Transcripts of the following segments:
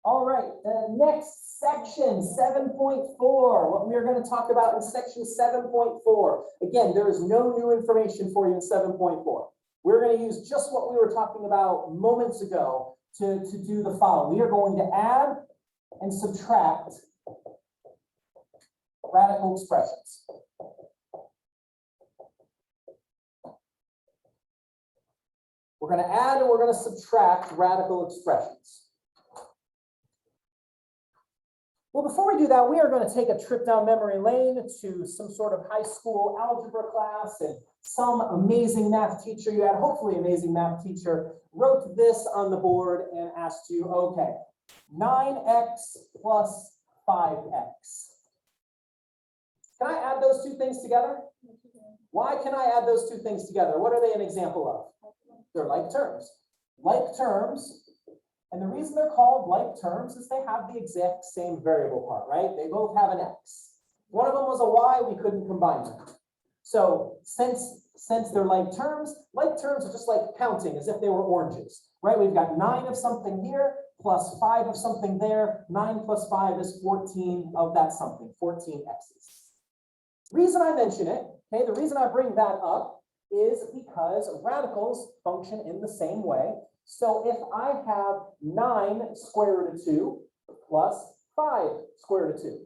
All right, the next section, 7.4, what we are going to talk about in section 7.4. Again, there is no new information for you in 7.4. We're going to use just what we were talking about moments ago to do the following. We are going to add and subtract radical expressions. We're going to add and we're going to subtract radical expressions. Well, before we do that, we are going to take a trip down memory lane to some sort of high school algebra class, and some amazing math teacher you had, hopefully amazing math teacher, wrote this on the board and asked you, okay, 9x plus 5x. Can I add those two things together? Why can I add those two things together? What are they an example of? They're like terms. Like terms. And the reason they're called like terms is they have the exact same variable part, right? They both have an x. One of them was a y, we couldn't combine them. So since they're like terms are just like counting as if they were oranges, right? We've got 9 of something here plus 5 of something there. 9 plus 5 is 14 of that something, 14 x's. Reason I mention it, okay, the reason I bring that up is because radicals function in the same way. So if I have 9 square root of 2 plus 5 square root of 2,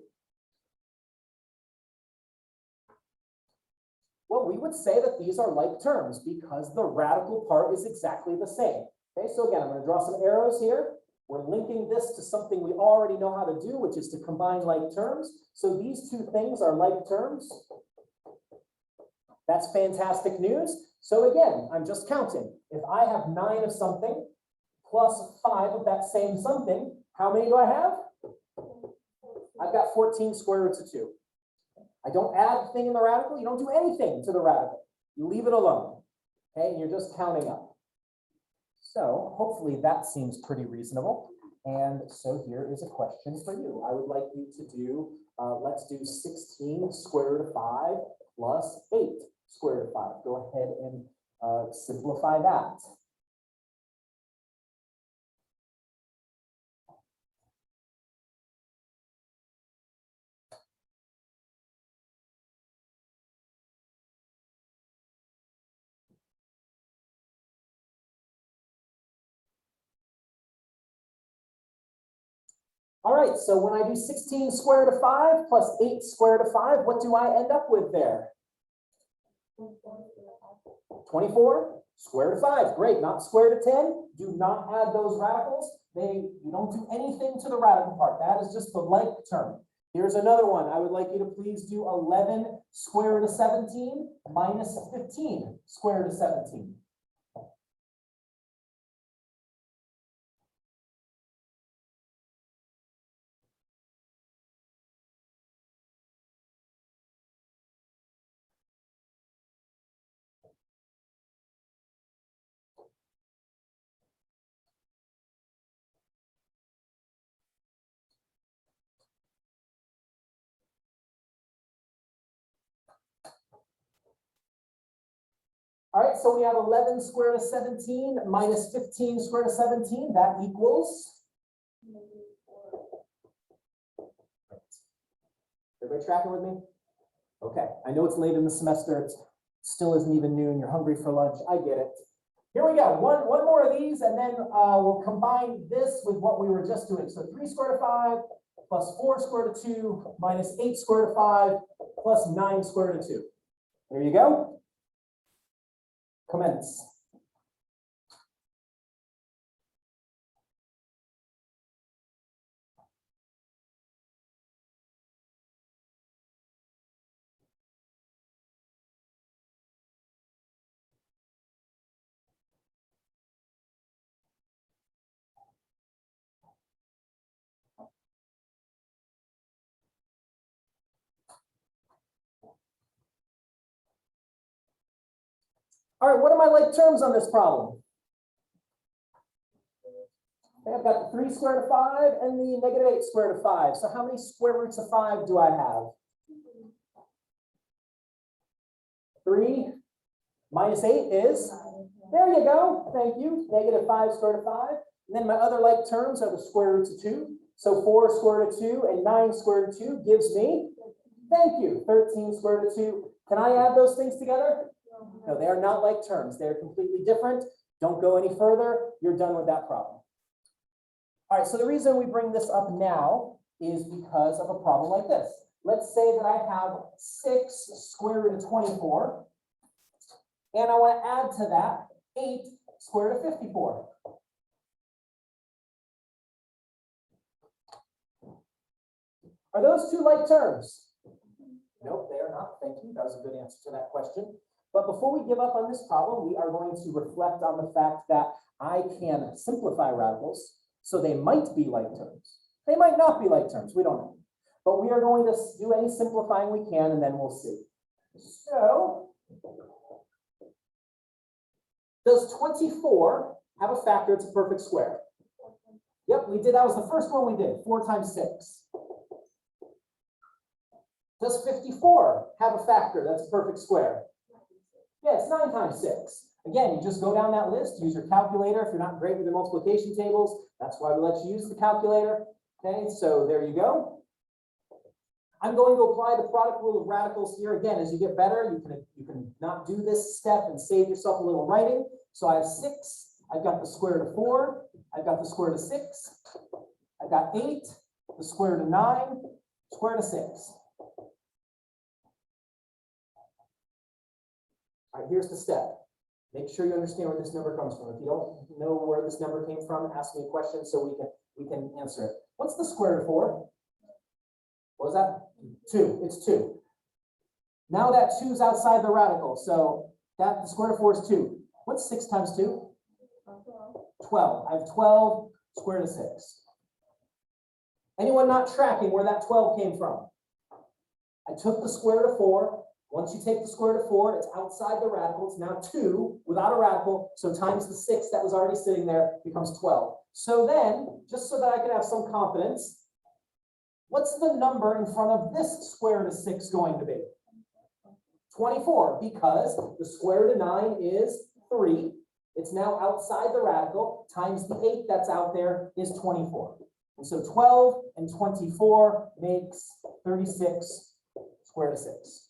well, we would say that these are like terms because the radical part is exactly the same. Okay, so again, I'm going to draw some arrows here. We're linking this to something we already know how to do, which is to combine like terms. So these two things are like terms. That's fantastic news. So again, I'm just counting. If I have 9 of something plus 5 of that same something, how many do I have? I've got 14 square roots of 2. I don't add the thing in the radical. You don't do anything to the radical. You leave it alone. Okay, and you're just counting up. So hopefully that seems pretty reasonable. And so here is a question for you. I would like you to do, let's do 16 square root of 5 plus 8 square root of 5. Go ahead and simplify that. All right, so when I do 16 square root of 5 plus 8 square root of 5, what do I end up with there? 24 square root of 5. Great, not square root of 10. Do not add those radicals. You don't do anything to the radical part. That is just the like term. Here's another one. I would like you to please do 11 square root of 17 minus 15 square root of 17. All right, so we have 11 square root of 17 minus 15 square root of 17. That equals? Everybody tracking with me? Okay, I know it's late in the semester. It still isn't even noon. You're hungry for lunch. I get it. Here we go. One more of these, and then we'll combine this with what we were just doing. So 3 square root of 5 plus 4 square root of 2 minus 8 square root of 5 plus 9 square root of 2. There you go. Commence. All right, what are my like terms on this problem? Okay, I've got the 3 square root of 5 and the negative 8 square root of 5. So how many square roots of 5 do I have? 3 minus 8 is, there you go, thank you, negative 5 square root of 5. And then my other like terms are the square root of 2. So 4 square root of 2 and 9 square root of 2 gives me, thank you, 13 square root of 2. Can I add those things together? No, they are not like terms. They're completely different. Don't go any further. You're done with that problem. All right, so the reason we bring this up now is because of a problem like this. Let's say that I have 6 square root of 24, and I want to add to that 8 square root of 54. Are those two like terms? Nope, they are not. Thank you. That was a good answer to that question. But before we give up on this problem, we are going to reflect on the fact that I can simplify radicals, so they might be like terms. They might not be like terms. We don't know. But we are going to do any simplifying we can, and then we'll see. So, does 24 have a factor? It's a perfect square. Yep, we did. That was the first one we did. 4 times 6. Does 54 have a factor? That's a perfect square. Yeah, it's 9 times 6. Again, you just go down that list, use your calculator. If you're not great with your multiplication tables, that's why we let you use the calculator. Okay, so there you go. I'm going to apply the product rule of radicals here. Again, as you get better, you can not do this step and save yourself a little writing. So I have 6. I've got the square root of 4. I've got the square root of 6. I've got 8, the square root of 9, square root of 6. All right, here's the step. Make sure you understand where this number comes from. If you don't know where this number came from, ask me a question so we can answer it. What's the square root of 4? What was that? 2. It's 2. Now that 2 is outside the radical, so that the square root of 4 is 2. What's 6 times 2? 12. I have 12 square root of 6. Anyone not tracking where that 12 came from? I took the square root of 4. Once you take the square root of 4, it's outside the radical. It's now 2 without a radical. So times the 6 that was already sitting there becomes 12. So then, just so that I can have some confidence, what's the number in front of this square root of 6 going to be? 24, because the square root of 9 is 3. It's now outside the radical, times the 8 that's out there is 24. And so 12 and 24 makes 36 square root of 6.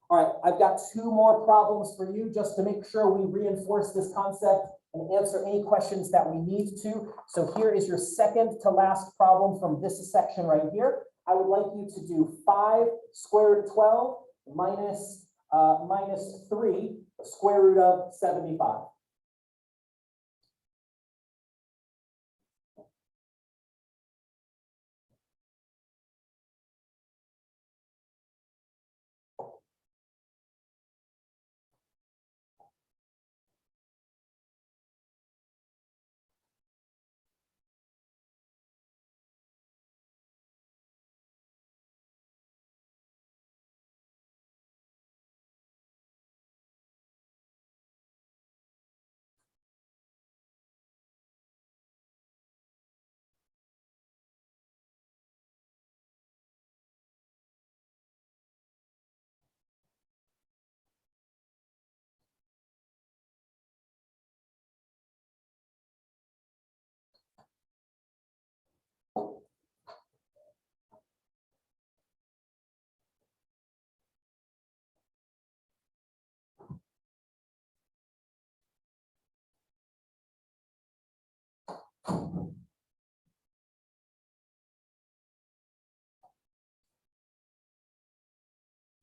All right, I've got 2 more problems for you just to make sure we reinforce this concept and answer any questions that we need to. So here is your second to last problem from this section right here. I would like you to do 5 square root of 12 minus 3 square root of 75.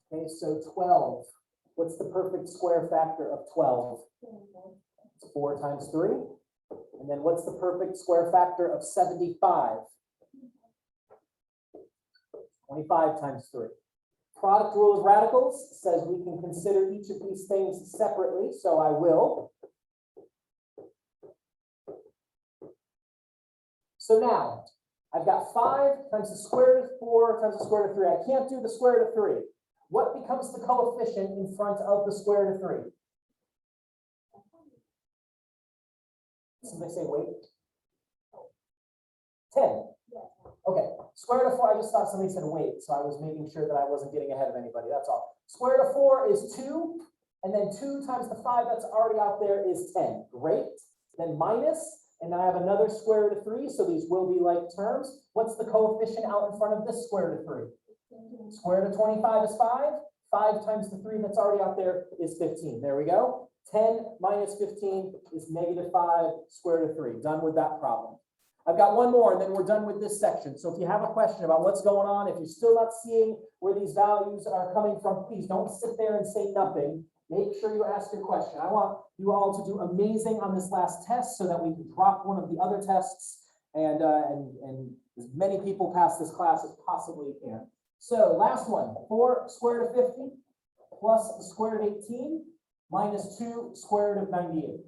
Okay, so 12. What's the perfect square factor of 12? It's 4 times 3. And then what's the perfect square factor of 75? 25 times 3. Product rule of radicals says we can consider each of these things separately, so I will. So now, I've got 5 times the square root of 4 times the square root of 3. I can't do the square root of 3. What becomes the coefficient in front of the square root of 3? Somebody say wait. 10. Okay, square root of 4, I just thought somebody said wait, so I was making sure that I wasn't getting ahead of anybody, that's all. Square root of 4 is 2, and then 2 times the 5 that's already out there is 10. Great. Then minus, And I have another square root of 3, so these will be like terms. What's the coefficient out in front of this square root of 3? Square root of 25 is 5. 5 times the 3 that's already out there is 15. There we go. 10 minus 15 is negative 5 square root of 3. Done with that problem. I've got one more, and then we're done with this section. So if you have a question about what's going on, if you're still not seeing where these values are coming from, please don't sit there and say nothing. Make sure you ask your question. I want you all to do amazing on this last test so that we can drop one of the other tests and as many people pass this class as possibly can. So last one, 4 square root of 50 plus the square root of 18 minus 2 square root of 98.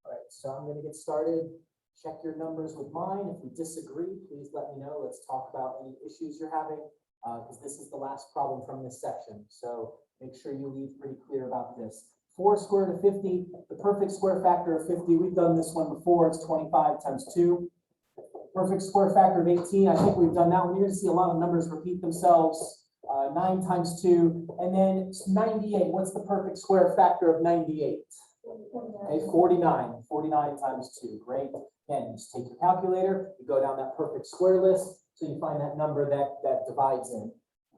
All right, so I'm going to get started. Check your numbers with mine. If we disagree, please let me know. Let's talk about any issues you're having, because this is the last problem from this section. So make sure you leave pretty clear about this. 4 square root of 50, the perfect square factor of 50. We've done this one before. It's 25 times 2. Perfect square factor of 18. I think we've done that one. You're going to see a lot of numbers repeat themselves. 9 times 2. And then 98. What's the perfect square factor of 98? Okay, 49. 49 times 2. Great. Again, you just take your calculator, you go down that perfect square list, so you find that number that divides in.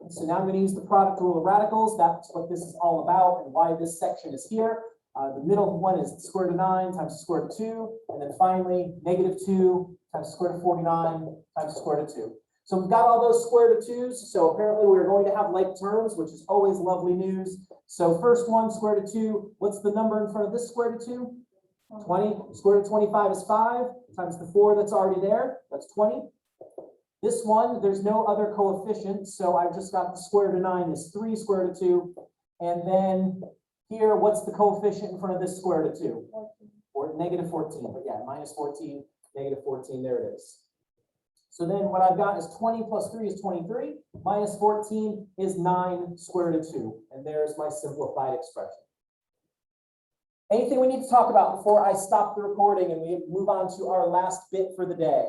So now I'm going to use the product rule of radicals. That's what this is all about and why this section is here. The middle one is the square root of 9 times the square root of 2. And then finally, negative 2 times the square root of 49 times the square root of 2. So we've got all those square root of 2s. So apparently we're going to have like terms, which is always lovely news. So first one, square root of 2. What's the number in front of this square root of 2? 20. Square root of 25 is 5 times the 4 that's already there. That's 20. This one, there's no other coefficient. So I've just got the square root of 9 is 3 square root of 2. And then here, what's the coefficient in front of this square root of 2? 14. Or negative 14. But yeah, minus 14, negative 14. There it is. So then what I've got is 20 plus 3 is 23. Minus 14 is 9 square root of 2. And there's my simplified expression. Anything we need to talk about before I stop the recording and we move on to our last bit for the day?